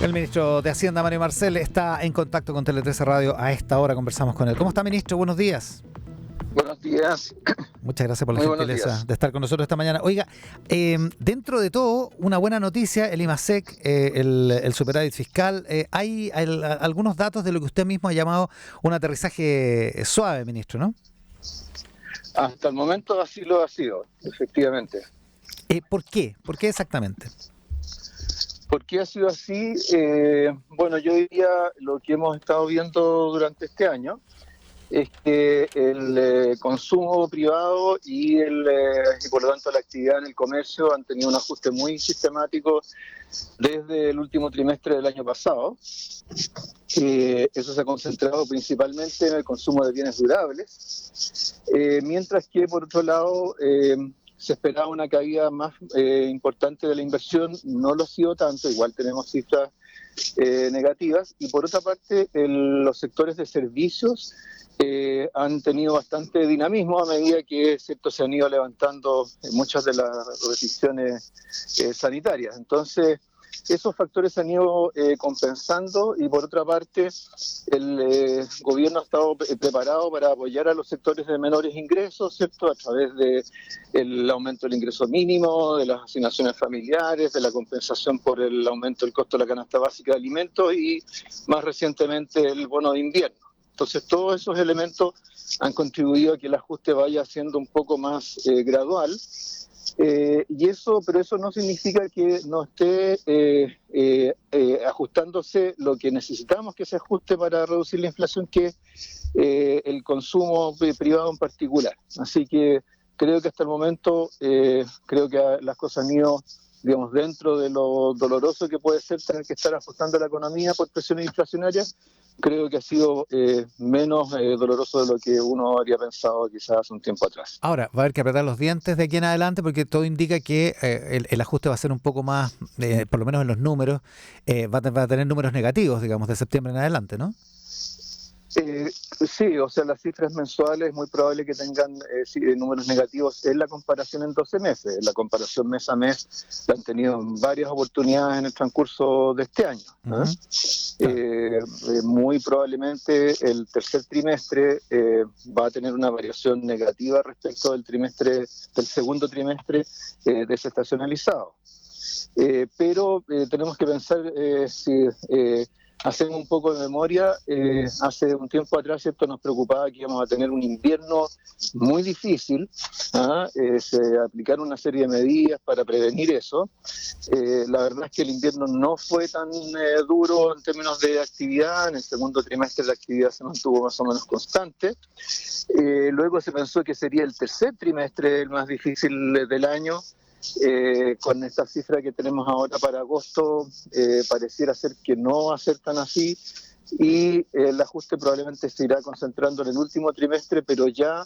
El ministro de Hacienda, Mario Marcel, está en contacto con Tele 13 Radio. A esta hora conversamos con él. ¿Cómo está, ministro? Buenos días. Buenos días. Muchas gracias por la Muy buenos gentileza días de estar con nosotros esta mañana. Oiga, dentro de todo, una buena noticia, el IMASEC, el superávit fiscal. Hay algunos datos de lo que usted mismo ha llamado un aterrizaje suave, ministro, ¿no? Hasta el momento así lo ha sido, efectivamente. ¿Por qué? ¿Por qué exactamente? ¿Por qué ha sido así? Bueno, yo diría lo que hemos estado viendo durante este año es que el consumo privado y por lo tanto la actividad en el comercio han tenido un ajuste muy sistemático desde el último trimestre del año pasado. Eso se ha concentrado principalmente en el consumo de bienes durables, mientras que por otro lado se esperaba una caída más importante de la inversión. No lo ha sido tanto, igual tenemos cifras negativas, y por otra parte los sectores de servicios han tenido bastante dinamismo a medida que se han ido levantando muchas de las restricciones sanitarias. Entonces, esos factores se han ido compensando, y por otra parte el gobierno ha estado preparado para apoyar a los sectores de menores ingresos, ¿cierto? A través del aumento del ingreso mínimo, de las asignaciones familiares, de la compensación por el aumento del costo de la canasta básica de alimentos y más recientemente el bono de invierno. Entonces todos esos elementos han contribuido a que el ajuste vaya siendo un poco más gradual. Pero eso no significa que no esté ajustándose lo que necesitamos que se ajuste para reducir la inflación, que es el consumo privado en particular. Así que creo que hasta el momento creo que las cosas han ido, digamos, dentro de lo doloroso que puede ser tener que estar ajustando la economía por presiones inflacionarias. Creo que ha sido menos doloroso de lo que uno habría pensado quizás hace un tiempo atrás. Ahora, va a haber que apretar los dientes de aquí en adelante, porque todo indica que el ajuste va a ser un poco más, por lo menos en los números, va a tener números negativos, digamos, de septiembre en adelante, ¿no? Sí, o sea, las cifras mensuales es muy probable que tengan números negativos en la comparación en 12 meses. La comparación mes a mes la han tenido en varias oportunidades en el transcurso de este año. Muy probablemente el tercer trimestre va a tener una variación negativa respecto del segundo trimestre desestacionalizado. Pero tenemos que pensar si hacemos un poco de memoria. Hace un tiempo atrás, ¿cierto?, nos preocupaba que íbamos a tener un invierno muy difícil. Se aplicaron una serie de medidas para prevenir eso. La verdad es que el invierno no fue tan duro en términos de actividad. En el segundo trimestre la actividad se mantuvo más o menos constante. Luego se pensó que sería el tercer trimestre el más difícil del año. Con esta cifra que tenemos ahora para agosto, pareciera ser que no va a ser tan así, y el ajuste probablemente se irá concentrando en el último trimestre, pero ya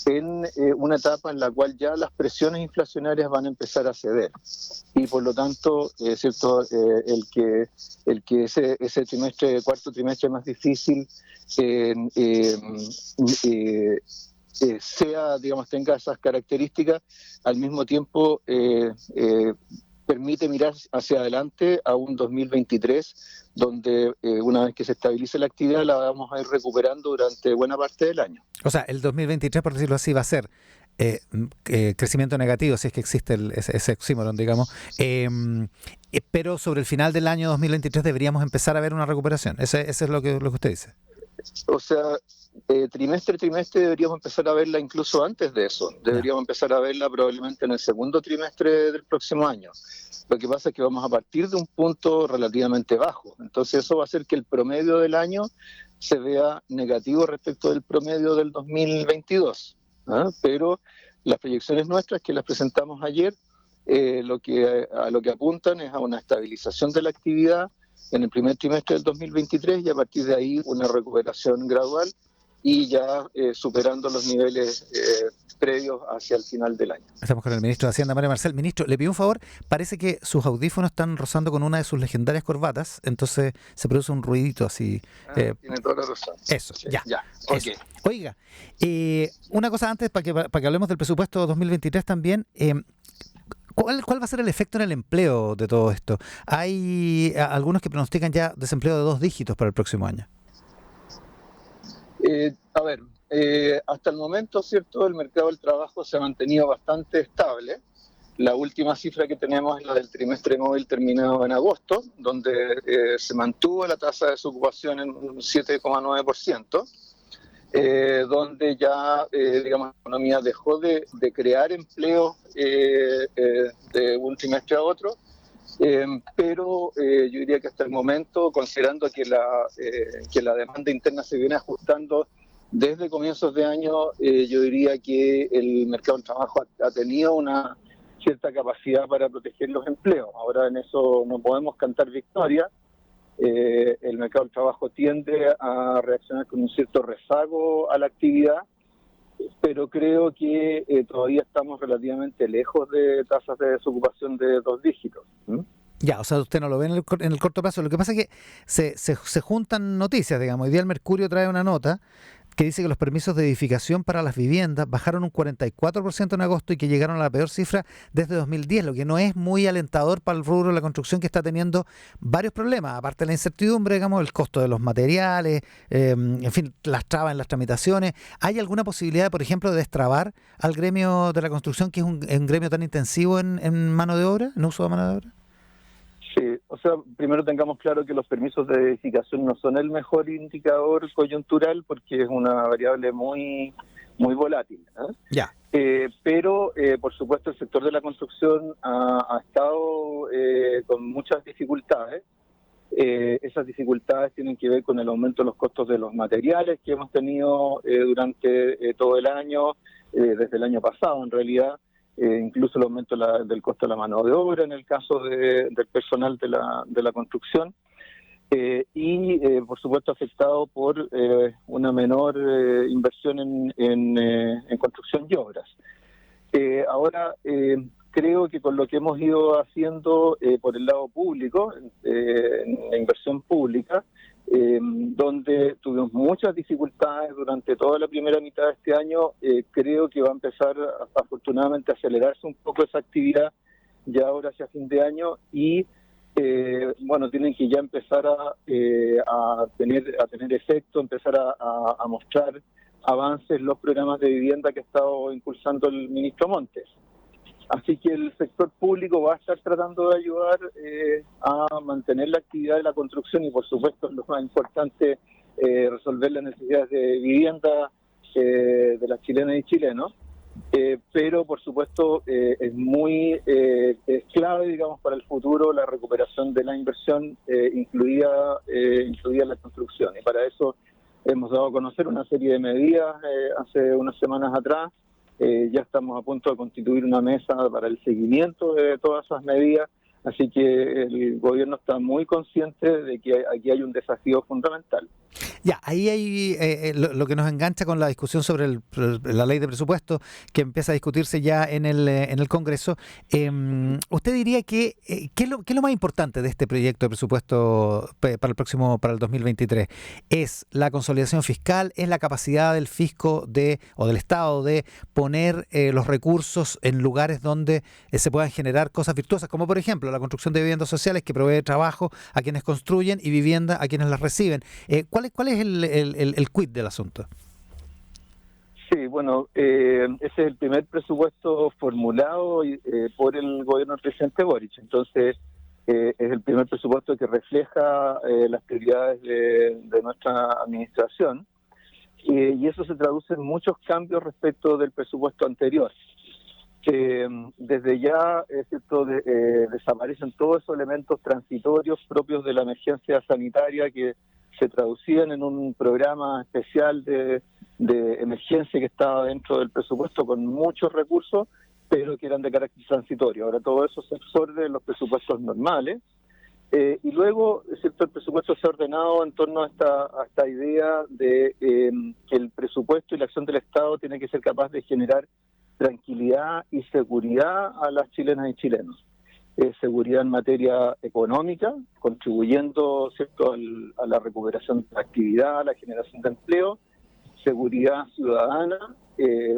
en una etapa en la cual ya las presiones inflacionarias van a empezar a ceder, y por lo tanto, cierto, el que ese trimestre, cuarto trimestre más difícil, digamos, tenga esas características, al mismo tiempo permite mirar hacia adelante a un 2023, donde una vez que se estabilice la actividad la vamos a ir recuperando durante buena parte del año. O sea, el 2023, por decirlo así, va a ser crecimiento negativo, si es que existe ese oxímoron, digamos, pero sobre el final del año 2023 deberíamos empezar a ver una recuperación. Ese es lo que usted dice. O sea, trimestre a trimestre deberíamos empezar a verla incluso antes de eso. Deberíamos empezar a verla probablemente en el segundo trimestre del próximo año. Lo que pasa es que vamos a partir de un punto relativamente bajo. Entonces eso va a hacer que el promedio del año se vea negativo respecto del promedio del 2022. Pero las proyecciones nuestras, que las presentamos ayer, a lo que apuntan es a una estabilización de la actividad en el primer trimestre del 2023, y a partir de ahí una recuperación gradual, y ya superando los niveles previos hacia el final del año. Estamos con el ministro de Hacienda, Mario Marcel. Ministro, le pido un favor, parece que sus audífonos están rozando con una de sus legendarias corbatas, entonces se produce un ruidito así. Tiene toda la razón. Eso, sí, ya. Okay. Oiga, una cosa antes, para que hablemos del presupuesto 2023 también. ¿Cuál va a ser el efecto en el empleo de todo esto? Hay algunos que pronostican ya desempleo de 2 dígitos para el próximo año. A ver, hasta el momento, ¿cierto? El mercado del trabajo se ha mantenido bastante estable. La última cifra que tenemos es la del trimestre móvil terminado en agosto, donde se mantuvo la tasa de desocupación en un 7,9%, donde ya, digamos, la economía dejó de crear empleo de un trimestre a otro, pero yo diría que hasta el momento, considerando que la demanda interna se viene ajustando desde comienzos de año, yo diría que el mercado del trabajo ha tenido una cierta capacidad para proteger los empleos. Ahora en eso no podemos cantar victoria. El mercado del trabajo tiende a reaccionar con un cierto rezago a la actividad, pero creo que todavía estamos relativamente lejos de tasas de desocupación de 2 dígitos. Ya, o sea, usted no lo ve en el corto plazo. Lo que pasa es que se juntan noticias, digamos. Hoy día el Mercurio trae una nota que dice que los permisos de edificación para las viviendas bajaron un 44% en agosto y que llegaron a la peor cifra desde 2010, lo que no es muy alentador para el rubro de la construcción, que está teniendo varios problemas, aparte de la incertidumbre, digamos, el costo de los materiales, en fin, las trabas en las tramitaciones. ¿Hay alguna posibilidad, por ejemplo, de destrabar al gremio de la construcción, que es un gremio tan intensivo en mano de obra, en uso de mano de obra? Sí, o sea, primero tengamos claro que los permisos de edificación no son el mejor indicador coyuntural porque es una variable muy volátil, ¿eh? Ya. Pero, por supuesto, el sector de la construcción ha estado con muchas dificultades. Esas dificultades tienen que ver con el aumento de los costos de los materiales que hemos tenido durante todo el año, desde el año pasado en realidad. Incluso el aumento del costo de la mano de obra en el caso del personal de la construcción, por supuesto afectado por una menor inversión en construcción y obras. Ahora, creo que con lo que hemos ido haciendo por el lado público, en la inversión pública, donde tuvimos muchas dificultades durante toda la primera mitad de este año, creo que va a empezar afortunadamente a acelerarse un poco esa actividad ya ahora hacia fin de año y bueno, tienen que ya empezar a tener efecto, empezar a mostrar avances los programas de vivienda que ha estado impulsando el ministro Montes. Así que el sector público va a estar tratando de ayudar a mantener la actividad de la construcción y, por supuesto, lo más importante, resolver las necesidades de vivienda de las chilenas y chilenos. Pero, por supuesto, es clave, digamos, para el futuro la recuperación de la inversión, incluida la construcción. Y para eso hemos dado a conocer una serie de medidas hace unas semanas atrás. Ya estamos a punto de constituir una mesa para el seguimiento de todas esas medidas, así que el gobierno está muy consciente de que aquí hay un desafío fundamental. Ya, ahí hay lo que nos engancha con la discusión sobre la ley de presupuesto que empieza a discutirse ya en el Congreso. ¿Usted diría que qué es lo más importante de este proyecto de presupuesto para el 2023? ¿Es la consolidación fiscal? ¿Es la capacidad del fisco o del Estado de poner los recursos en lugares donde se puedan generar cosas virtuosas, como por ejemplo la construcción de viviendas sociales que provee trabajo a quienes construyen y vivienda a quienes las reciben? ¿Cuál es el quid del asunto? Sí, bueno, ese es el primer presupuesto formulado por el gobierno del presidente Boric. Entonces, es el primer presupuesto que refleja las prioridades de nuestra administración. Y eso se traduce en muchos cambios respecto del presupuesto anterior. Desde ya, es cierto, desaparecen todos esos elementos transitorios propios de la emergencia sanitaria que se traducían en un programa especial de emergencia que estaba dentro del presupuesto con muchos recursos, pero que eran de carácter transitorio. Ahora todo eso se absorbe en los presupuestos normales. Y luego, es cierto, el presupuesto se ha ordenado en torno a esta idea de que el presupuesto y la acción del Estado tiene que ser capaz de generar tranquilidad y seguridad a las chilenas y chilenos. Seguridad en materia económica, contribuyendo, ¿cierto?, a la recuperación de la actividad, a la generación de empleo, seguridad ciudadana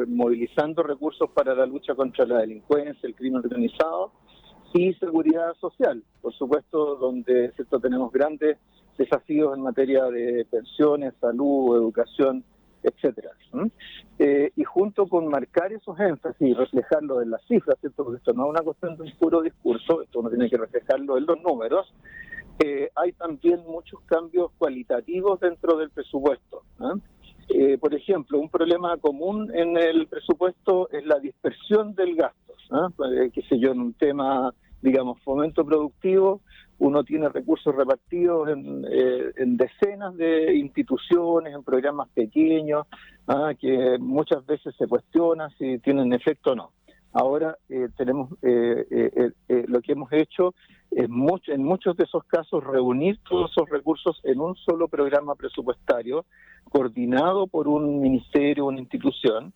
movilizando recursos para la lucha contra la delincuencia, el crimen organizado y seguridad social, por supuesto, donde, ¿cierto?, tenemos grandes desafíos en materia de pensiones, salud, educación, etcétera. Y junto con marcar esos énfasis y reflejarlo en las cifras, ¿cierto?, porque esto no es una cuestión de un puro discurso, esto uno tiene que reflejarlo en los números, hay también muchos cambios cualitativos dentro del presupuesto. Por ejemplo, un problema común en el presupuesto es la dispersión del gasto. Qué sé yo, en un tema, digamos, fomento productivo, uno tiene recursos repartidos en decenas de instituciones, en programas pequeños, que muchas veces se cuestiona si tienen efecto o no. Ahora tenemos lo que hemos hecho es en muchos de esos casos reunir todos esos recursos en un solo programa presupuestario coordinado por un ministerio, una institución,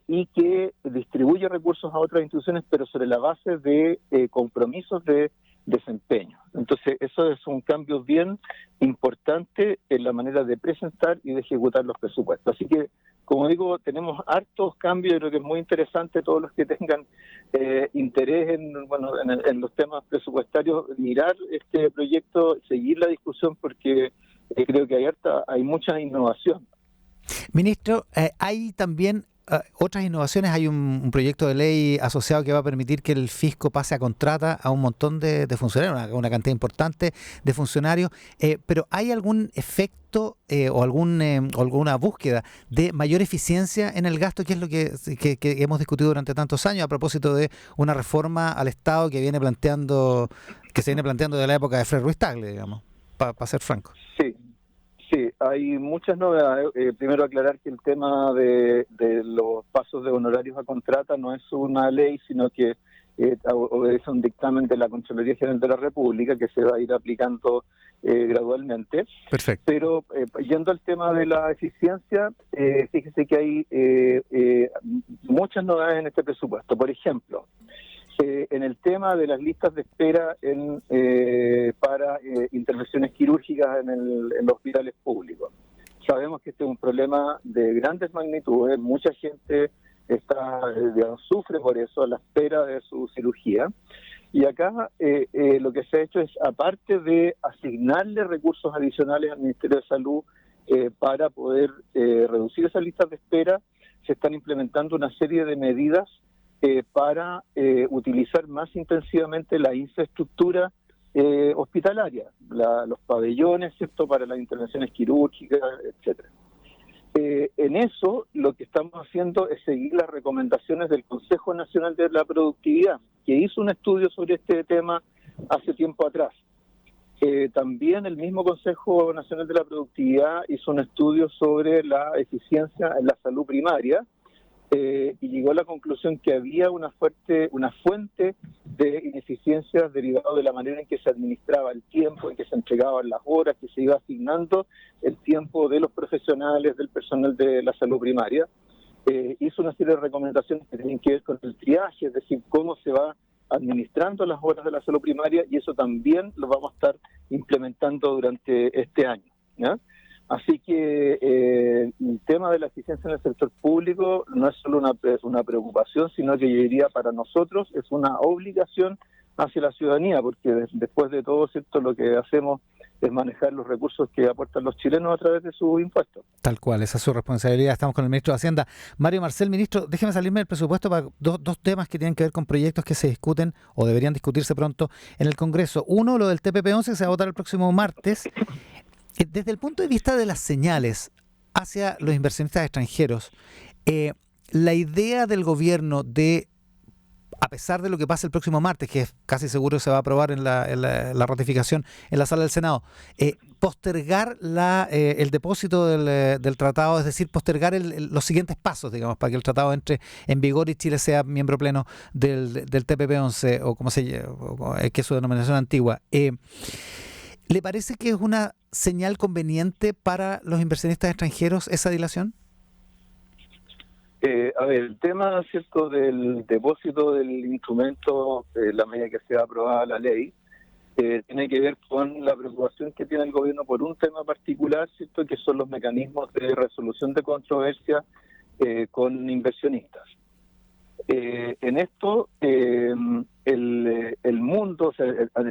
y que distribuye recursos a otras instituciones, pero sobre la base de compromisos de desempeño. Entonces, eso es un cambio bien importante en la manera de presentar y de ejecutar los presupuestos. Así que, como digo, tenemos hartos cambios. Yo creo que es muy interesante todos los que tengan interés en los temas presupuestarios, mirar este proyecto, seguir la discusión, porque creo que hay mucha innovación. Ministro, hay también otras innovaciones. Hay un proyecto de ley asociado que va a permitir que el fisco pase a contrata a un montón de funcionarios, una cantidad importante de funcionarios, pero ¿hay algún efecto o alguna búsqueda de mayor eficiencia en el gasto, que es lo que hemos discutido durante tantos años a propósito de una reforma al Estado que se viene planteando de la época de Fred Ruiz Tagle, digamos, para ser franco? Sí, hay muchas novedades. Primero aclarar que el tema de los pasos de honorarios a contrata no es una ley, sino que obedece un dictamen de la Contraloría General de la República que se va a ir aplicando gradualmente. Perfecto. Pero yendo al tema de la eficiencia, fíjese que hay muchas novedades en este presupuesto. Por ejemplo, en el tema de las listas de espera para intervenciones quirúrgicas en los hospitales públicos. Sabemos que este es un problema de grandes magnitudes, mucha gente sufre por eso a la espera de su cirugía, y acá lo que se ha hecho es, aparte de asignarle recursos adicionales al Ministerio de Salud para poder reducir esas listas de espera, se están implementando una serie de medidas para utilizar más intensivamente la infraestructura hospitalaria, los pabellones, ¿cierto?, para las intervenciones quirúrgicas, etcétera. En eso lo que estamos haciendo es seguir las recomendaciones del Consejo Nacional de la Productividad, que hizo un estudio sobre este tema hace tiempo atrás. También el mismo Consejo Nacional de la Productividad hizo un estudio sobre la eficiencia en la salud primaria, y llegó a la conclusión que había una fuente de ineficiencias derivado de la manera en que se administraba el tiempo, en que se entregaban las horas, que se iba asignando el tiempo de los profesionales, del personal de la salud primaria. Hizo una serie de recomendaciones que tienen que ver con el triaje, es decir, cómo se va administrando las horas de la salud primaria, y eso también lo vamos a estar implementando durante este año, ¿ya? Así que el tema de la eficiencia en el sector público no es solo una preocupación, sino que yo diría para nosotros es una obligación hacia la ciudadanía, porque después de todo, ¿cierto?, lo que hacemos es manejar los recursos que aportan los chilenos a través de sus impuestos. Tal cual, esa es su responsabilidad. Estamos con el ministro de Hacienda, Mario Marcel. Ministro, déjeme salirme del presupuesto para dos temas que tienen que ver con proyectos que se discuten o deberían discutirse pronto en el Congreso. Uno, lo del TPP-11, que se va a votar el próximo martes. Desde el punto de vista de las señales hacia los inversionistas extranjeros, la idea del gobierno de, a pesar de lo que pase el próximo martes, que es casi seguro que se va a aprobar en la ratificación en la sala del Senado, postergar el depósito del tratado, es decir, postergar los siguientes pasos, digamos, para que el tratado entre en vigor y Chile sea miembro pleno del TPP-11, o como que es su denominación antigua. ¿Le parece que es una señal conveniente para los inversionistas extranjeros esa dilación? El tema, ¿cierto?, del depósito del instrumento, la medida que sea aprobada la ley, tiene que ver con la preocupación que tiene el gobierno por un tema particular, ¿cierto?, que son los mecanismos de resolución de controversia con inversionistas. En esto, el mundo, o sea,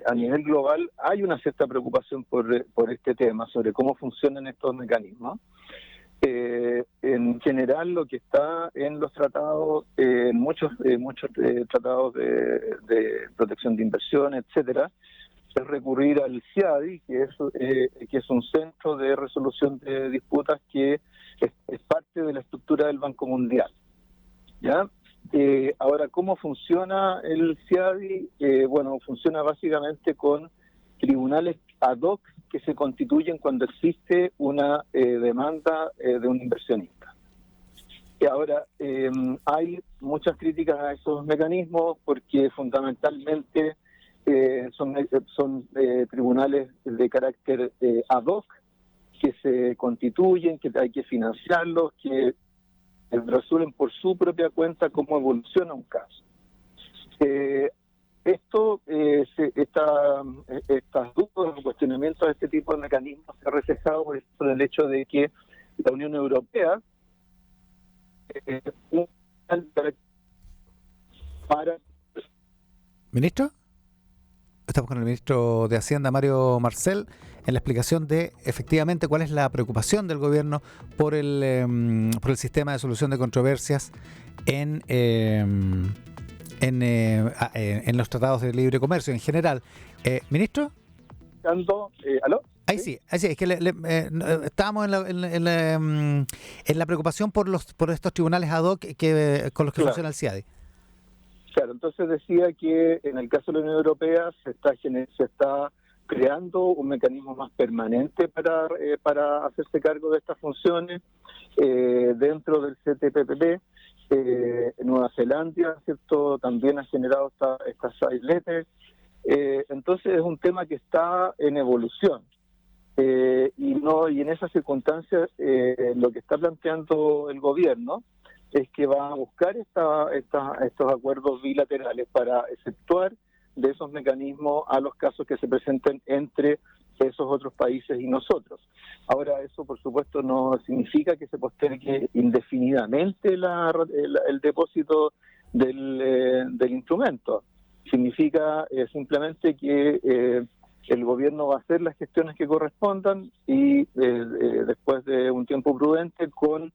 a nivel global, hay una cierta preocupación por este tema, sobre cómo funcionan estos mecanismos. En general, lo que está en los tratados, muchos tratados de protección de inversión, etcétera, es recurrir al CIADI, que es un centro de resolución de disputas que es parte de la estructura del Banco Mundial. ¿Ya? Ahora, ¿cómo funciona el CIADI? Bueno, funciona básicamente con tribunales ad hoc que se constituyen cuando existe una demanda de un inversionista. Y ahora, hay muchas críticas a esos mecanismos porque fundamentalmente son tribunales de carácter ad hoc que se constituyen, que hay que financiarlos, que resuelven por su propia cuenta cómo evoluciona un caso. Estas dudas o cuestionamientos de este tipo de mecanismos se ha reflejado por el hecho de que la Unión Europea para... ¿Ministro? Estamos con el ministro de Hacienda, Mario Marcel, en la explicación de efectivamente cuál es la preocupación del gobierno por el sistema de solución de controversias en los tratados de libre comercio en general. ¿Ministro? ¿Aló? Ahí sí, es que estábamos en la preocupación por estos tribunales ad hoc con los que funciona el CIADI. Claro, entonces decía que en el caso de la Unión Europea se está creando un mecanismo más permanente para hacerse cargo de estas funciones dentro del CTPPP. Nueva Zelanda, ¿cierto?, también ha generado estas side letters. Entonces es un tema que está en evolución. Y en esas circunstancias lo que está planteando el gobierno es que va a buscar estos acuerdos bilaterales para efectuar de esos mecanismos a los casos que se presenten entre esos otros países y nosotros. Ahora, eso por supuesto no significa que se postergue indefinidamente el depósito del instrumento. Significa simplemente que el gobierno va a hacer las gestiones que correspondan y después de un tiempo prudente con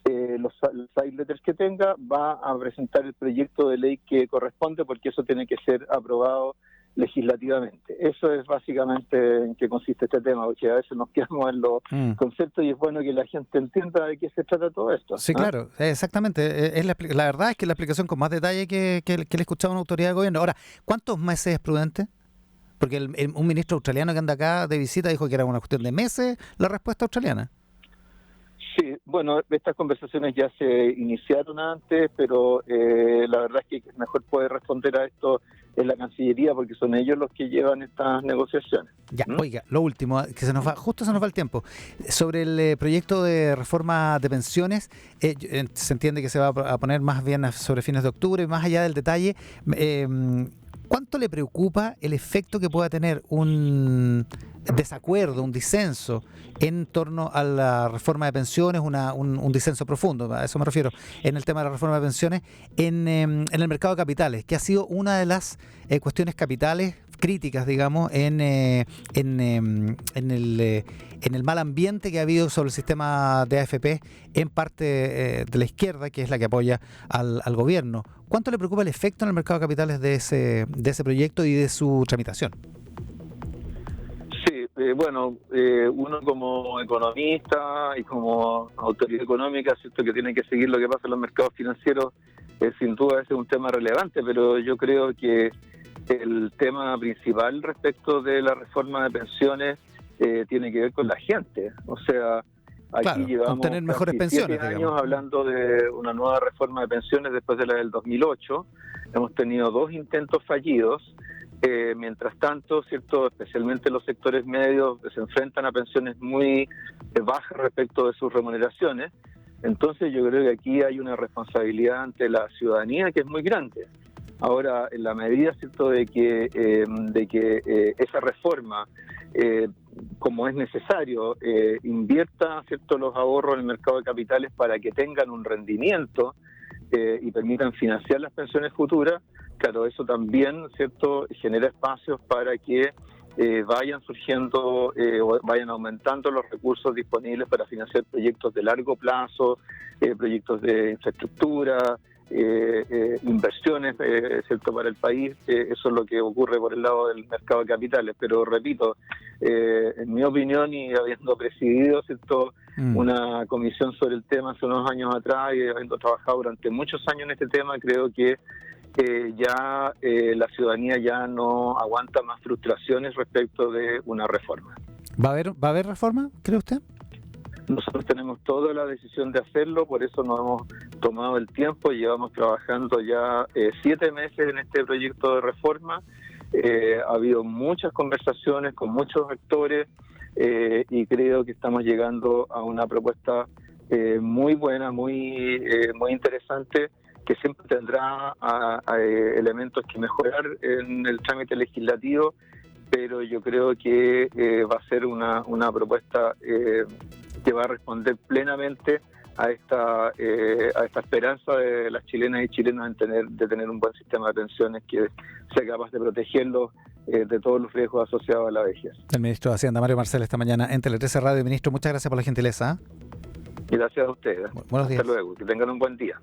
los side letters que tenga, va a presentar el proyecto de ley que corresponde, porque eso tiene que ser aprobado legislativamente. Eso es básicamente en qué consiste este tema, porque a veces nos quedamos en los conceptos y es bueno que la gente entienda de qué se trata todo esto. Sí, claro, exactamente. La verdad es que la explicación con más detalle que le he escuchado a una autoridad de gobierno. Ahora, ¿cuántos meses es prudente? Porque un ministro australiano que anda acá de visita dijo que era una cuestión de meses la respuesta australiana. Sí, bueno, estas conversaciones ya se iniciaron antes, pero la verdad es que mejor puede responder a esto en la Cancillería, porque son ellos los que llevan estas negociaciones. Ya, oiga, lo último, que justo se nos va el tiempo. Sobre el proyecto de reforma de pensiones, se entiende que se va a poner más bien sobre fines de octubre, más allá del detalle. ¿Cuánto le preocupa el efecto que pueda tener un desacuerdo, un disenso en torno a la reforma de pensiones, un disenso profundo, a eso me refiero, en el tema de la reforma de pensiones, en el mercado de capitales, que ha sido una de las cuestiones capitales críticas, digamos, en el mal ambiente que ha habido sobre el sistema de AFP en parte de la izquierda, que es la que apoya al gobierno? ¿Cuánto le preocupa el efecto en el mercado de capitales de ese proyecto y de su tramitación? Sí, bueno, uno como economista y como autoridad económica, cierto que tiene que seguir lo que pasa en los mercados financieros, sin duda ese es un tema relevante, pero yo creo que el tema principal respecto de la reforma de pensiones tiene que ver con la gente. O sea, aquí llevamos obtener mejores pensiones, 7 años hablando de una nueva reforma de pensiones después de la del 2008. Hemos tenido 2 intentos fallidos. Mientras tanto, cierto, especialmente los sectores medios se enfrentan a pensiones muy bajas respecto de sus remuneraciones. Entonces yo creo que aquí hay una responsabilidad ante la ciudadanía que es muy grande. Ahora, en la medida, ¿cierto?, de que esa reforma, como es necesario, invierta, ¿cierto?, los ahorros en el mercado de capitales para que tengan un rendimiento y permitan financiar las pensiones futuras, claro, eso también, ¿cierto?, genera espacios para que vayan surgiendo o vayan aumentando los recursos disponibles para financiar proyectos de largo plazo, proyectos de infraestructura, inversiones, ¿cierto?, para el país. Eso es lo que ocurre por el lado del mercado de capitales, pero repito, en mi opinión, y habiendo presidido, ¿cierto?, una comisión sobre el tema hace unos años atrás y habiendo trabajado durante muchos años en este tema, creo que ya la ciudadanía ya no aguanta más frustraciones respecto de una reforma. ¿Va a haber reforma, cree usted? Nosotros tenemos toda la decisión de hacerlo, por eso nos hemos tomado el tiempo, llevamos trabajando ya 7 meses en este proyecto de reforma, ha habido muchas conversaciones con muchos actores y creo que estamos llegando a una propuesta muy buena, muy interesante, que siempre tendrá elementos que mejorar en el trámite legislativo, pero yo creo que va a ser una propuesta que va a responder plenamente a esta esperanza de las chilenas y chilenos de tener un buen sistema de pensiones que sea capaz de protegerlos de todos los riesgos asociados a la vejez. El ministro de Hacienda, Mario Marcel, esta mañana en Tele 13 Radio. Ministro, muchas gracias por la gentileza. Gracias a ustedes. Buenos días. Hasta luego. Que tengan un buen día.